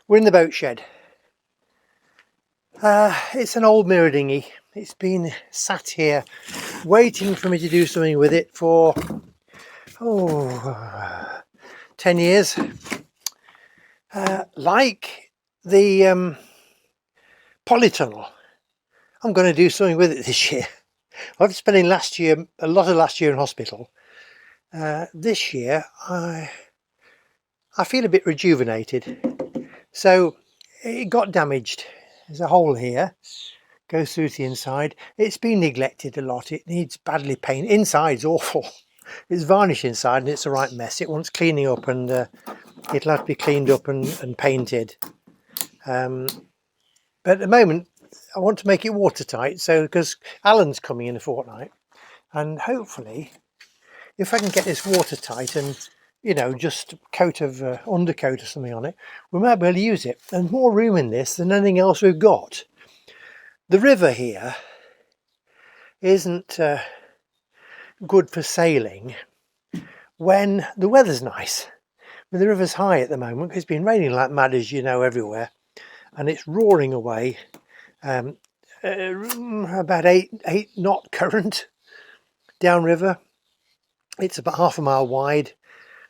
We're in the boat shed. It's an old mirror dinghy. It's been sat here waiting for me to do something with it for 10 years. Like the polytunnel, I'm going to do something with it this year. After spending a lot of last year in hospital, this year I feel a bit rejuvenated. So it got damaged. There's a hole here, goes through to the inside. It's been neglected a lot. It needs badly paint. Inside's awful. It's varnished inside and it's a right mess. It wants cleaning up, and it'll have to be cleaned up and painted. But at the moment I want to make it watertight, so because Alan's coming in a fortnight, and hopefully if I can get this watertight and just a coat of undercoat or something on it, we might be able to use it. There's more room in this than anything else we've got. The river here isn't good for sailing when the weather's nice. But the river's high at the moment because it's been raining like mad, as you know, everywhere, and it's roaring away. About 8 knot current downriver. It's about half a mile wide,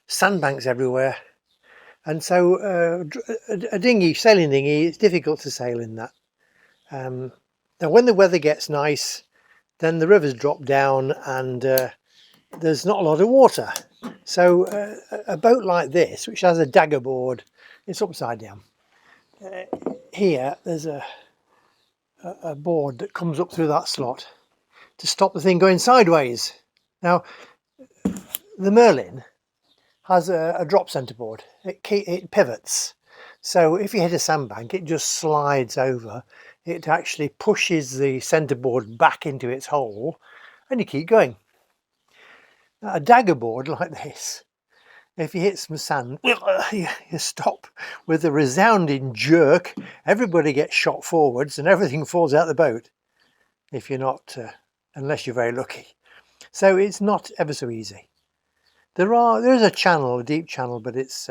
sandbanks everywhere, and so a dinghy, sailing dinghy, it's difficult to sail in that. Now when the weather gets nice, then the rivers drop down and there's not a lot of water. So a boat like this, which has a dagger board, it's upside down. Here there's a board that comes up through that slot to stop the thing going sideways. Now the Merlin has a drop centre board. It pivots, so if you hit a sandbank it just slides over. It actually pushes the centre board back into its hole and you keep going. Now, a dagger board like this, if you hit some sand, you stop with a resounding jerk. Everybody gets shot forwards and everything falls out the boat, if you're not unless you're very lucky. So it's not ever so easy. There's a channel, a deep channel, but it's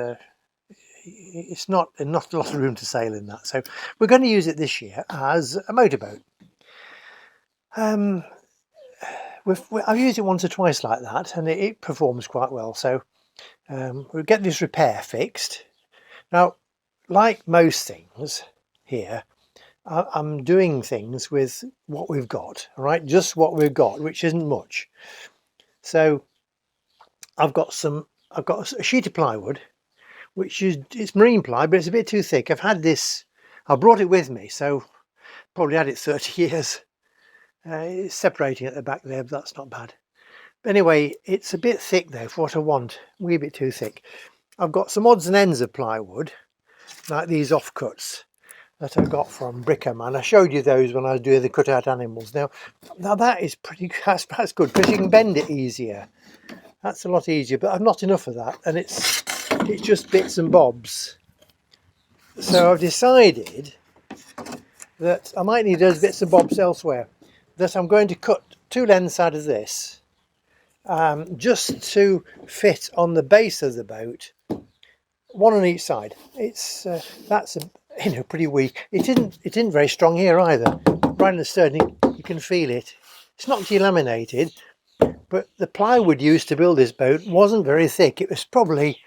not a lot of room to sail in that. So we're going to use it this year as a motorboat. I've used it once or twice like that, and it performs quite well. So we'll get this repair fixed. Now, like most things here, I'm doing things with what we've got, all right? Just what we've got, which isn't much. So I've got a sheet of plywood, which it's marine ply, but it's a bit too thick. I brought it with me, so probably had it 30 years. It's separating at the back there, but that's not bad. But anyway, it's a bit thick though for what I want, a wee bit too thick. I've got some odds and ends of plywood, like these offcuts that I got from Brickerman. I showed you those when I was doing the cutout animals. Now that is that's good because you can bend it easier. That's a lot easier, but I've not enough of that, and it's just bits and bobs. So I've decided that I might need those bits and bobs elsewhere. That I'm going to cut 2 lengths out of this, just to fit on the base of the boat, 1 on each side. That's pretty weak. It isn't very strong here either. Right in the stern, you can feel it. It's not delaminated. But the plywood used to build this boat wasn't very thick. It was probably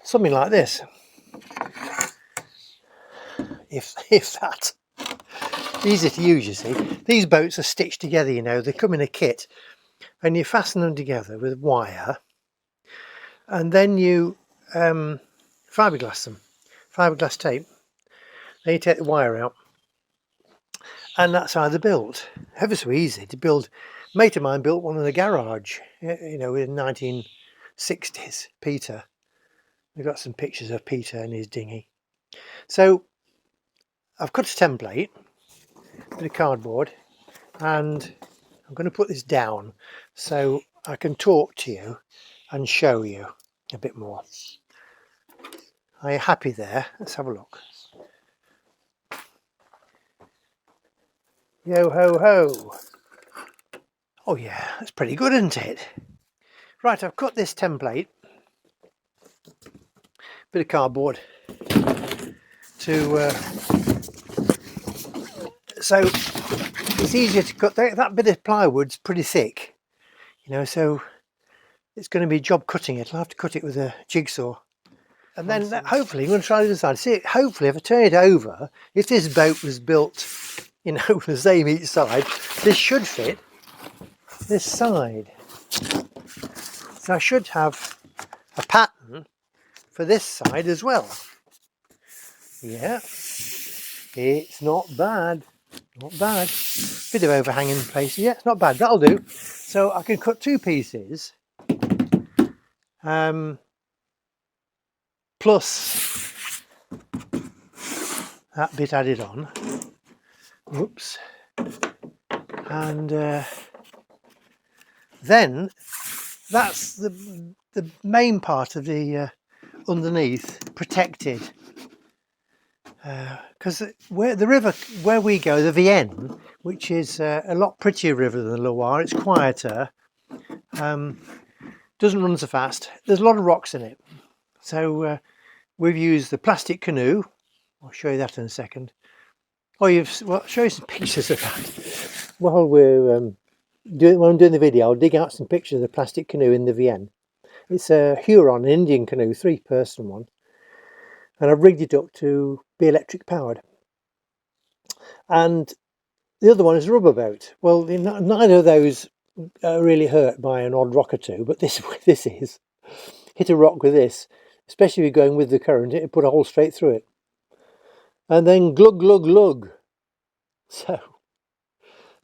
something like this, if that. Easy to use, you see. These boats are stitched together, they come in a kit, and you fasten them together with wire, and then you fiberglass them, fiberglass tape. Then you take the wire out, and that's how they're built. Ever so easy to build. A mate of mine built one in the garage, in the 1960s, Peter. We've got some pictures of Peter and his dinghy. So I've cut a template, bit of cardboard, and I'm going to put this down so I can talk to you and show you a bit more. Are you happy there? Let's have a look. Yo ho ho. Oh yeah, that's pretty good, isn't it? Right, I've cut this template, bit of cardboard, to so it's easier to cut. That bit of plywood's pretty thick, you know, so it's going to be a job cutting it. I'll have to cut it with a jigsaw. And then hopefully I'm going to try the other side. See, hopefully if I turn it over, if this boat was built, you know, the same each side, this should fit this side. So I should have a pattern for this side as well. Yeah, it's not bad. Not bad. Bit of overhanging places. Yeah, it's not bad. That'll do. So I can cut 2 pieces. Plus that bit added on. Whoops. And then that's the main part of the underneath protected. Because where the river where we go, the Vienne, which is a lot prettier river than the Loire, it's quieter, doesn't run so fast. There's a lot of rocks in it, so we've used the plastic canoe. I'll show you that in a second. Oh, well, I'll show you some pictures of that while we're when I'm doing the video. I'll dig out some pictures of the plastic canoe in the Vienne. It's a Huron, an Indian canoe, 3-person one. And I've rigged it up to be electric powered. And the other one is a rubber boat. Well, neither of those are really hurt by an odd rock or two, but this is. Hit a rock with this, especially if you're going with the current, it'll put a hole straight through it. And then glug, glug, glug. So,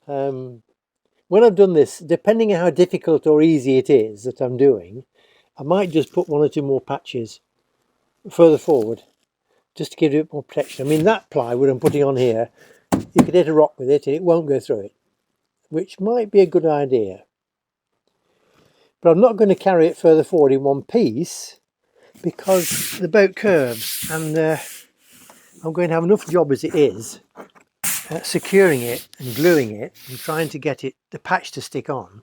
when I've done this, depending on how difficult or easy it is that I'm doing, I might just put 1 or 2 more patches further forward just to give it a bit more protection. I mean, that plywood I'm putting on here, you could hit a rock with it and it won't go through it, which might be a good idea. But I'm not going to carry it further forward in one piece because the boat curves, and I'm going to have enough job as it is securing it and gluing it and trying to get the patch to stick on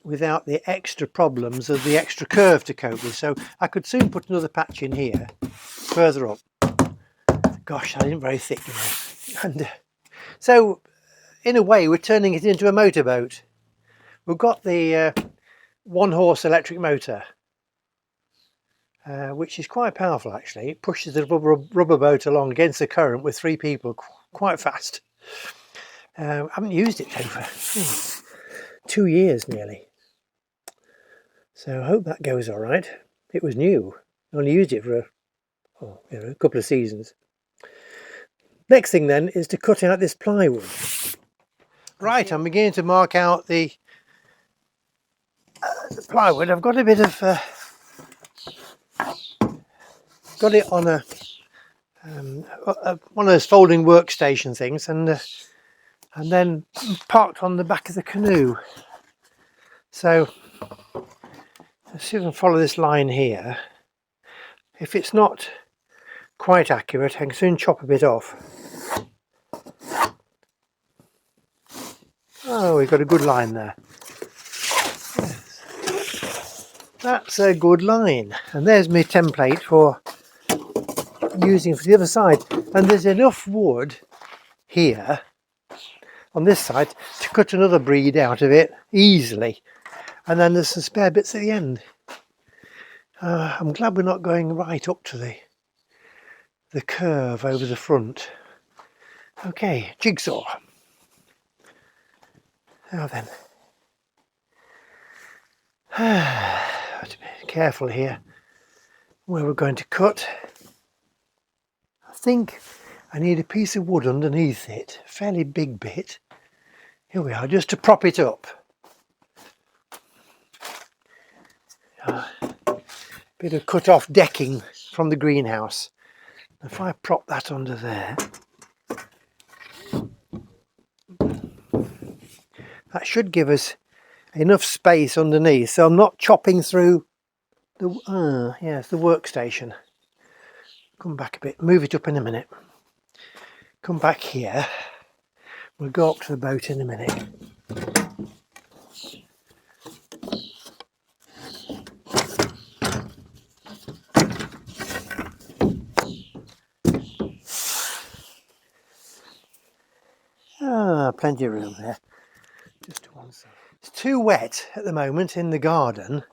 without the extra problems of the extra curve to cope with. So I could soon put another patch in here further up. Gosh, that isn't very thick, you know. And so in a way we're turning it into a motorboat. We've got the 1-horse electric motor, which is quite powerful actually. It pushes the rubber boat along against the current with 3 people quite fast. I haven't used it over 2 years nearly, so I hope that goes all right. It was new. I only used it for a couple of seasons. Next thing then is to cut out this plywood. Right, I'm beginning to mark out the plywood. I've got a bit of got it on one of those folding workstation things, and then parked on the back of the canoe. So let's see if I can follow this line here. If it's not quite accurate, I can soon chop a bit off. Oh, we've got a good line there. Yes. That's a good line. And there's my template for using for the other side. And there's enough wood here on this side to cut another breed out of it easily. And then there's some spare bits at the end. I'm glad we're not going right up to the curve over the front. Okay, jigsaw. Now then, have to be careful here where we're going to cut. I think I need a piece of wood underneath it, a fairly big bit. Here we are, just to prop it up. Bit of cut off decking from the greenhouse. If I prop that under there, that should give us enough space underneath, so I'm not chopping through the the workstation. Come back a bit, move it up in a minute. Come back here. We'll go up to the boat in a minute. have plenty of room there. Just to one side. It's too wet at the moment in the garden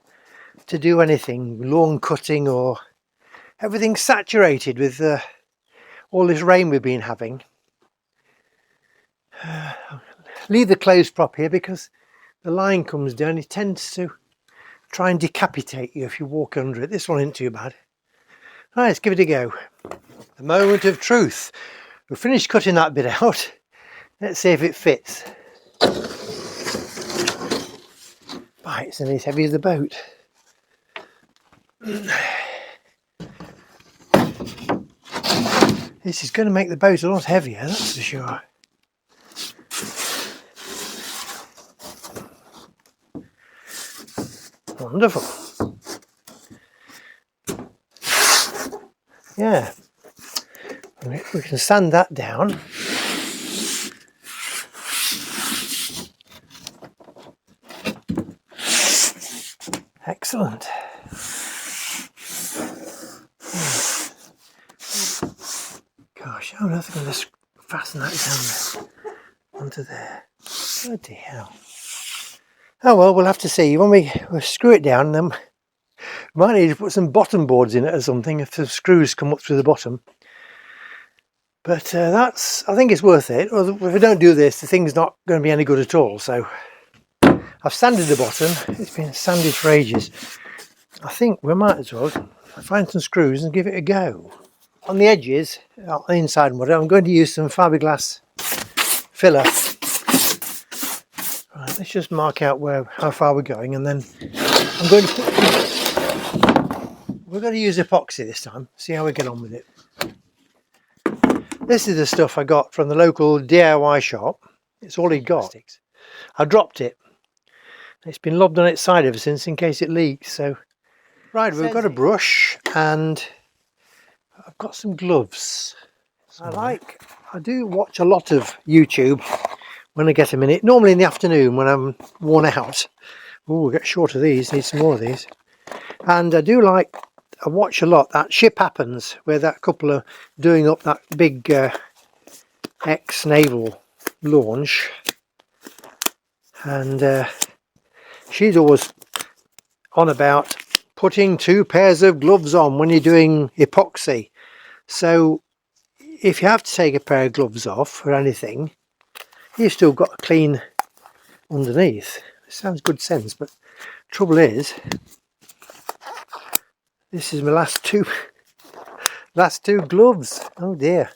to do anything, lawn cutting or everything's saturated with all this rain we've been having. Leave the clothes prop here because the line comes down. It tends to try and decapitate you if you walk under it. This one isn't too bad. Right, let's give it a go. The moment of truth. We've finished cutting that bit out. Let's see if it fits. Right, it's only as heavy as the boat. This is going to make the boat a lot heavier, that's for sure. Wonderful. Yeah. We can sand that down. Excellent. Gosh, I'm not going to fasten that down there, onto there. Bloody hell. Oh well, we'll have to see. When we'll screw it down, then we might need to put some bottom boards in it or something if the screws come up through the bottom. But I think it's worth it. Well, if we don't do this, the thing's not going to be any good at all. So I've sanded the bottom. It's been sanded for ages. I think we might as well find some screws and give it a go. On the edges, on the inside mud, I'm going to use some fiberglass filler. Right, let's just mark out how far we're going, and then we're going to use epoxy this time. See how we get on with it. This is the stuff I got from the local DIY shop. It's all he got. I dropped it. It's been lobbed on its side ever since in case it leaks. So, right, we've got a brush and I've got some gloves. I do watch a lot of YouTube when I get a minute. Normally in the afternoon when I'm worn out. Oh, we'll get short of these. Need some more of these. And I watch a lot that Ship Happens, where that couple are doing up that big ex-naval launch, and she's always on about putting 2 pairs of gloves on when you're doing epoxy. So if you have to take a pair of gloves off or anything, you've still got a clean underneath. It sounds good sense, but trouble is, this is my last two gloves. Oh dear.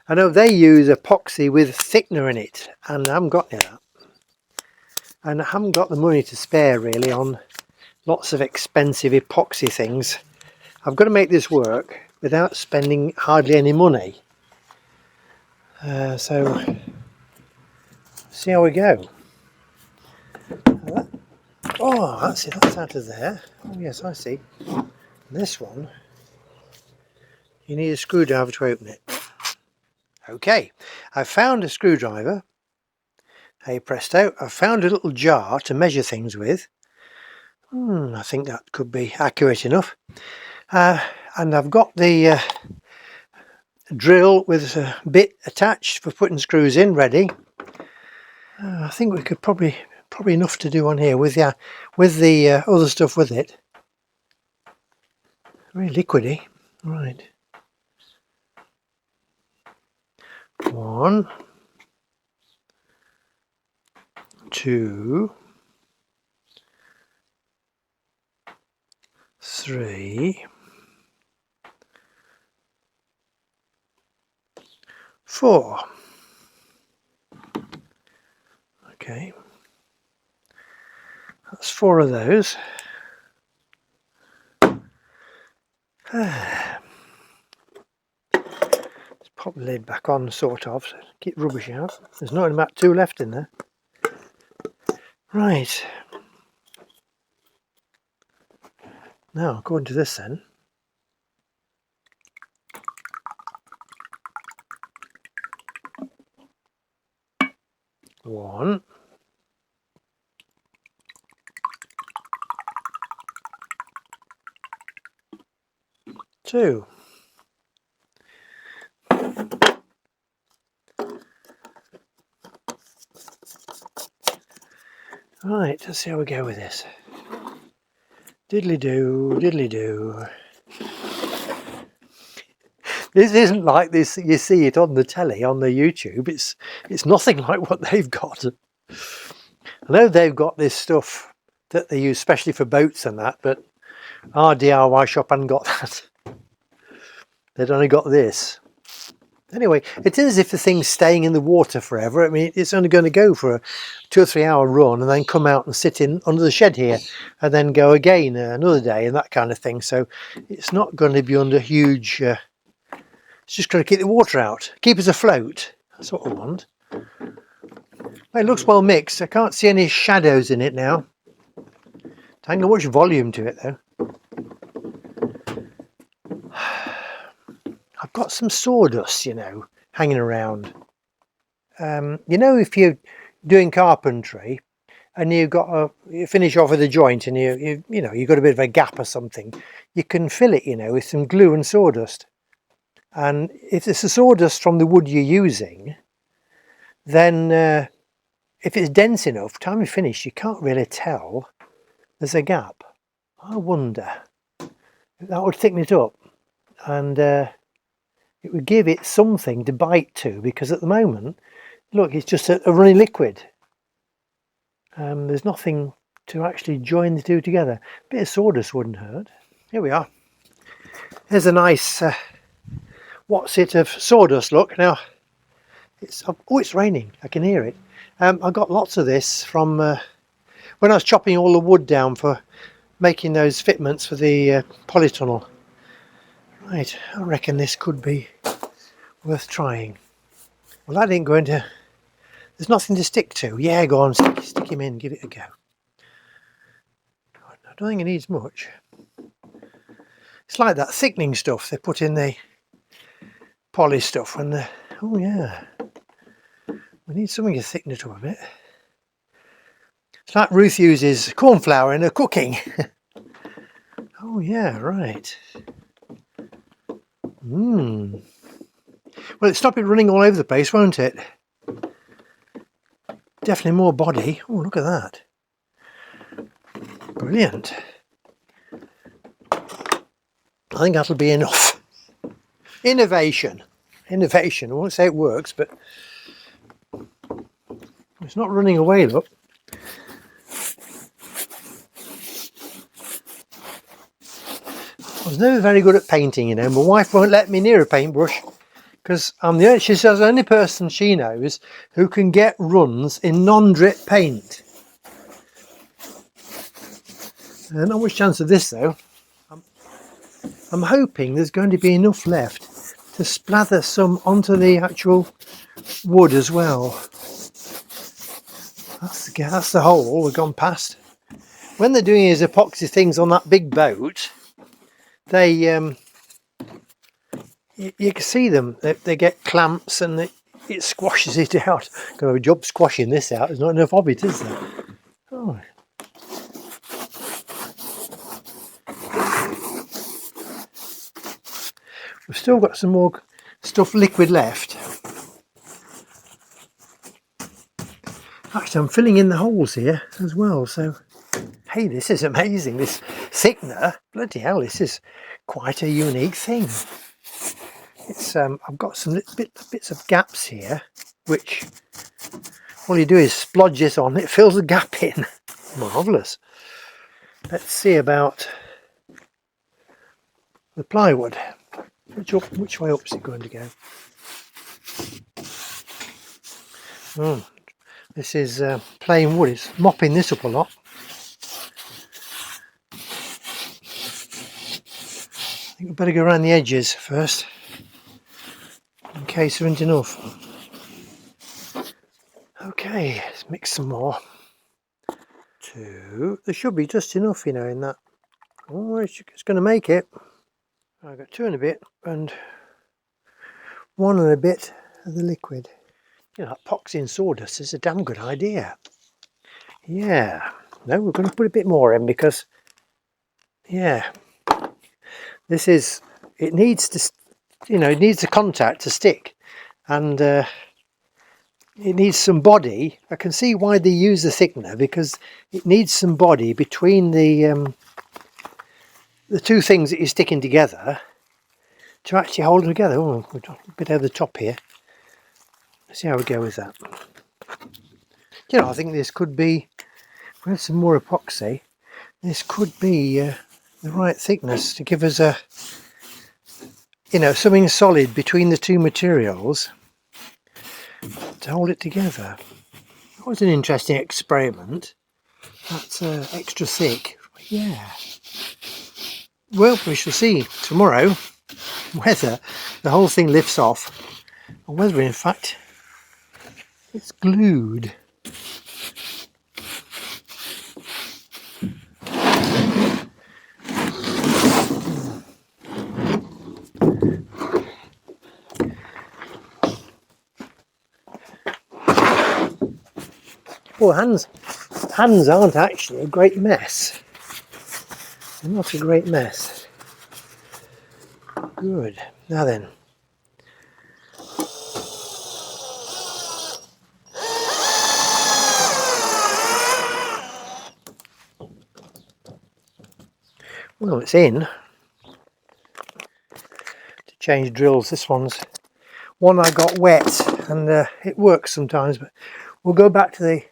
I know they use epoxy with thickener in it, and I haven't got any of that. And I haven't got the money to spare really on lots of expensive epoxy things. I've got to make this work without spending hardly any money. So see how we go. Oh, that's it, that's out of there. Oh yes, I see. This one, you need a screwdriver to open it. Okay, I found a screwdriver. Hey presto, I found a little jar to measure things with. I think that could be accurate enough. And I've got the drill with a bit attached for putting screws in ready. I think we could probably enough to do on here with the other stuff with it. Very liquidy. Right. 1, 2, 3, 4. Okay. That's 4 of those. Let's pop the lid back on, sort of, so keep rubbish out. There's not about 2 left in there. Right. Now, according to this then, one, 2. Right, let's see how we go with this. Diddly do, diddly do. This isn't like this. You see it on the telly, on the YouTube. It's nothing like what they've got. I know they've got this stuff that they use especially for boats and that, but our DIY shop hadn't got that. They'd only got this. Anyway, it's as if the thing's staying in the water forever. I mean, it's only going to go for a 2 or 3 hour run and then come out and sit in under the shed here and then go again another day and that kind of thing. So it's not going to be under huge... it's just going to keep the water out, keep us afloat. That's what I want. It looks well mixed. I can't see any shadows in it now. Ain't got much volume to it though. I've got some sawdust, you know, hanging around. You know, if you're doing carpentry and you finish off with a joint and you know you've got a bit of a gap or something, you can fill it, you know, with some glue and sawdust. And if it's the sawdust from the wood you're using, then if it's dense enough, time you finish, you can't really tell there's a gap. I wonder if that would thicken it up and it would give it something to bite to, because at the moment, look, it's just a runny liquid. There's nothing to actually join the two together. A bit of sawdust wouldn't hurt. Here we are. There's a nice what's it of sawdust. Look now, it's raining. I can hear it. I got lots of this from when I was chopping all the wood down for making those fitments for the polytunnel. Right, I reckon this could be worth trying. Well, that ain't going to... There's nothing to stick to. Yeah, go on, stick him in, give it a go. I don't think it needs much. It's like that thickening stuff they put in the poly stuff when the... Oh yeah. We need something to thicken it up a bit. It's like Ruth uses corn flour in her cooking. Oh yeah, right. Well, it'll stop it running all over the place, won't it? Definitely more body. Oh, look at that. Brilliant. I think that'll be enough. Innovation. Innovation. I won't say it works, but it's not running away, look. I was never very good at painting, you know. My wife won't let me near a paintbrush because she says the only person she knows who can get runs in non-drip paint. Not much chance of this though. I'm hoping there's going to be enough left to splather some onto the actual wood as well. That's the hole we've gone past. When they're doing these epoxy things on that big boat, they you can see them. They get clamps and it squashes it out. Got to have a job squashing this out. There's not enough of it, is there? Oh. We've still got some more stuff liquid left. Actually, I'm filling in the holes here as well. So, hey, this is amazing. This thickener, bloody hell, this is quite a unique thing. It's I've got some bits of gaps here, which all you do is splodge it on, it fills the gap in. Marvellous. Let's see about the plywood. Which way up is it going to go? This is plain wood. It's mopping this up a lot. I think we better go around the edges first, in case there isn't enough. Okay, let's mix some more. There should be just enough, you know, in that. Oh, it's going to make it. I've got 2 and a bit and 1 and a bit of the liquid. You know, epoxy and sawdust is a damn good idea. Yeah. No, we're going to put a bit more in because, yeah, it needs to, you know, it needs the contact to stick. And it needs some body. I can see why they use the thickener, because it needs some body between the two things that you're sticking together to actually hold them together. Oh, a bit over the top here. Let's see how we go with that. You know, I think this could be, with some more epoxy, this could be the right thickness to give us a, you know, something solid between the two materials to hold it together. That was an interesting experiment. That's extra thick. Yeah. Well, we shall see tomorrow whether the whole thing lifts off, or whether in fact it's glued. Well, hands aren't actually a great mess. They're not a great mess. Good. Now then. Well, it's in. To change drills, this one's one I got wet, and it works sometimes, but we'll go back to the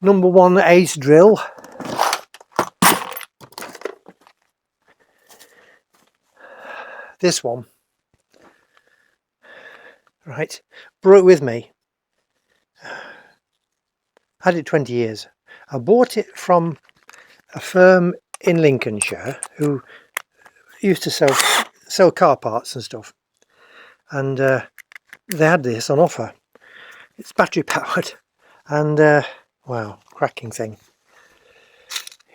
number 1 ace drill. This one. Right, brought it with me. Had it 20 years. I bought it from a firm in Lincolnshire who used to sell car parts and stuff, and they had this on offer. It's battery powered, and wow, cracking thing.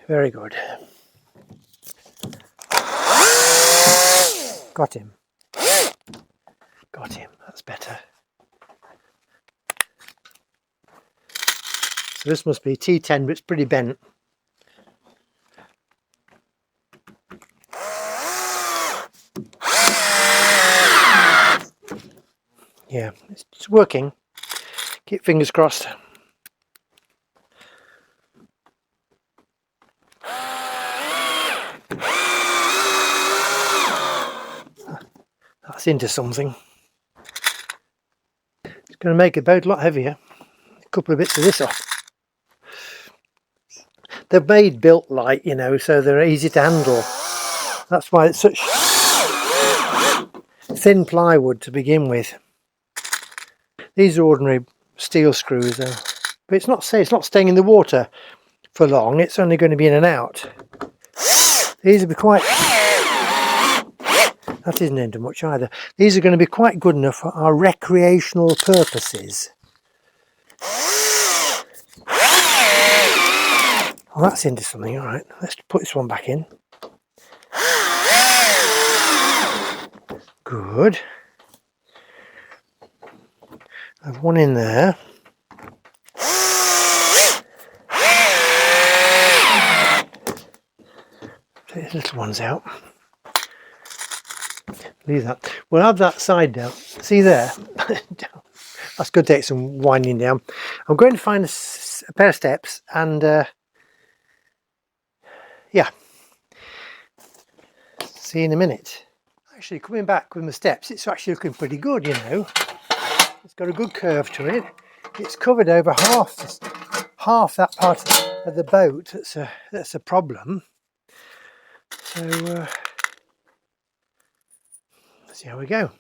Very good. Got him. Got him. That's better. So this must be T10, but it's pretty bent. Yeah, it's working. Keep fingers crossed. That's into something. It's going to make the boat a lot heavier. A couple of bits of this off. They're built light, you know, so they're easy to handle. That's why it's such thin plywood to begin with. These are ordinary steel screws though, but it's not staying in the water for long. It's only going to be in and out. These will be quite, that isn't into much either. These are going to be quite good enough for our recreational purposes. Well, that's into something. All right, let's put this one back in. Good. I've one in there. Take the little ones out. Leave that. We'll have that side down. See there? That's going to take some winding down. I'm going to find a pair of steps and yeah. See you in a minute. Actually, coming back with my steps, it's actually looking pretty good, you know. It's got a good curve to it. It's covered over half that part of the boat. That's a problem. So let's see how we go.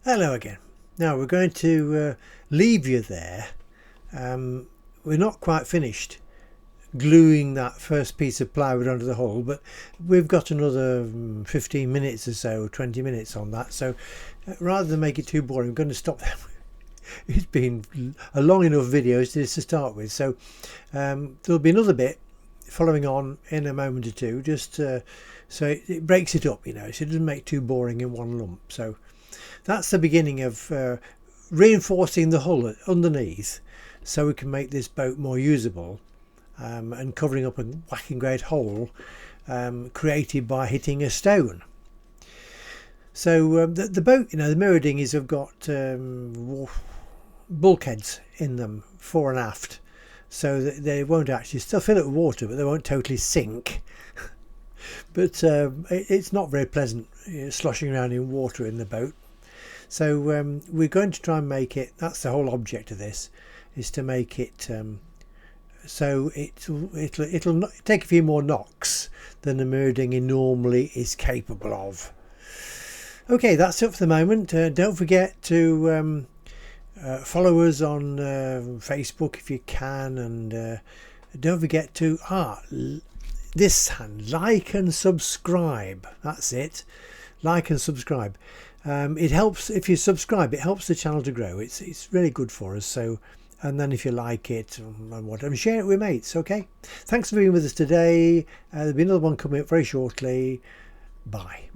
Hello again. Now we're going to leave you there. We're not quite finished gluing that first piece of plywood onto the hull, but we've got another 15 minutes or so, 20 minutes on that, so rather than make it too boring, I'm going to stop there. It's been a long enough video to start with, so there'll be another bit following on in a moment or two, just so it breaks it up, you know, so it doesn't make too boring in one lump. So that's the beginning of reinforcing the hull underneath so we can make this boat more usable. And covering up a whacking great hole created by hitting a stone. So the boat, you know, the Mirror Dinghies have got bulkheads in them fore and aft, so that they won't actually still fill it with water, but they won't totally sink. But it's not very pleasant, sloshing around in water in the boat. So we're going to try and make it, that's the whole object of this, is to make it so it'll take a few more knocks than the Mirror Dinghy normally is capable of. Okay, that's it for the moment. Don't forget to follow us on Facebook if you can, and don't forget to like and subscribe. That's it, like and subscribe. It helps if you subscribe. It helps the channel to grow. It's really good for us. So, and then if you like it and whatever, share it with mates. Okay, thanks for being with us today. There'll be another one coming up very shortly. Bye.